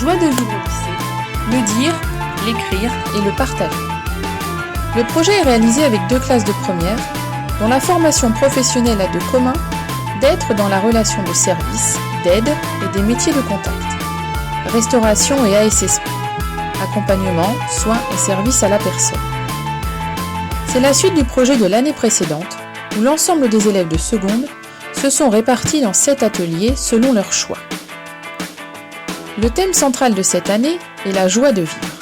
Joie de vivre au lycée, le dire, l'écrire et le partager. Le projet est réalisé avec 2 classes de première, dont la formation professionnelle a de commun d'être dans la relation de service, d'aide et des métiers de contact. Restauration et ASSP, accompagnement, soins et services à la personne. C'est la suite du projet de l'année précédente, où l'ensemble des élèves de seconde se sont répartis dans 7 ateliers selon leur choix. Le thème central de cette année est la joie de vivre.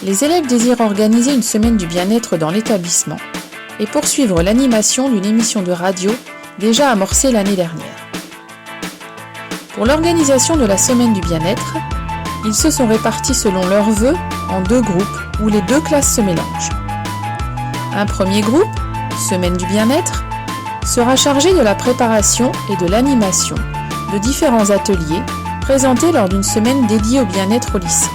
Les élèves désirent organiser une semaine du bien-être dans l'établissement et poursuivre l'animation d'une émission de radio déjà amorcée l'année dernière. Pour l'organisation de la semaine du bien-être, ils se sont répartis selon leurs vœux en 2 groupes où les 2 classes se mélangent. Un premier groupe, Semaine du bien-être, sera chargé de la préparation et de l'animation de différents ateliers présentés lors d'une semaine dédiée au bien-être au lycée.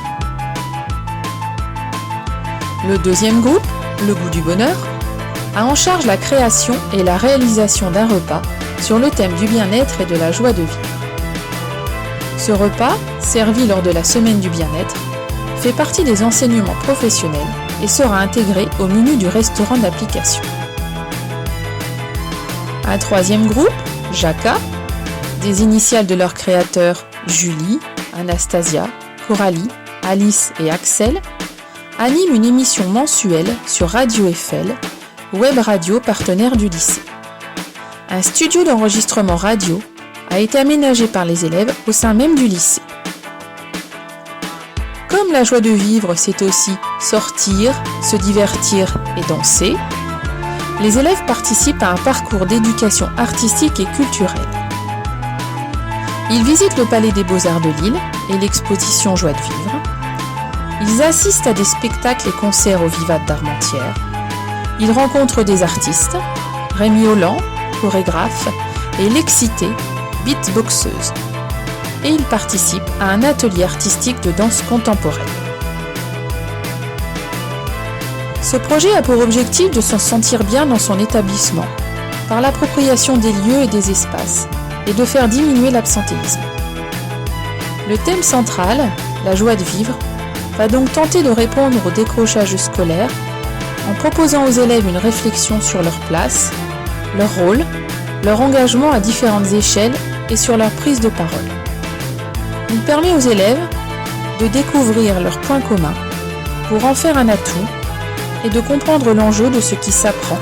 Le deuxième groupe, Le goût du bonheur, a en charge la création et la réalisation d'un repas sur le thème du bien-être et de la joie de vivre. Ce repas, servi lors de la semaine du bien-être, fait partie des enseignements professionnels et sera intégré au menu du restaurant d'application. Un troisième groupe, JACA, des initiales de leurs créateurs Julie, Anastasia, Coralie, Alice et Axel, anime une émission mensuelle sur Radio Eiffel, web radio partenaire du lycée. Un studio d'enregistrement radio a été aménagé par les élèves au sein même du lycée. Comme la joie de vivre, c'est aussi sortir, se divertir et danser, les élèves participent à un parcours d'éducation artistique et culturelle. Ils visitent le Palais des Beaux-Arts de Lille et l'exposition Joie de vivre. Ils assistent à des spectacles et concerts au Vivat d'Armentières. Ils rencontrent des artistes, Rémi Holland, chorégraphe, et Lexité, beatboxeuse. Et ils participent à un atelier artistique de danse contemporaine. Ce projet a pour objectif de se sentir bien dans son établissement, par l'appropriation des lieux et des espaces, et de faire diminuer l'absentéisme. Le thème central, la joie de vivre, va donc tenter de répondre au décrochage scolaire en proposant aux élèves une réflexion sur leur place, leur rôle, leur engagement à différentes échelles et sur leur prise de parole. Il permet aux élèves de découvrir leurs points communs pour en faire un atout et de comprendre l'enjeu de ce qui s'apprend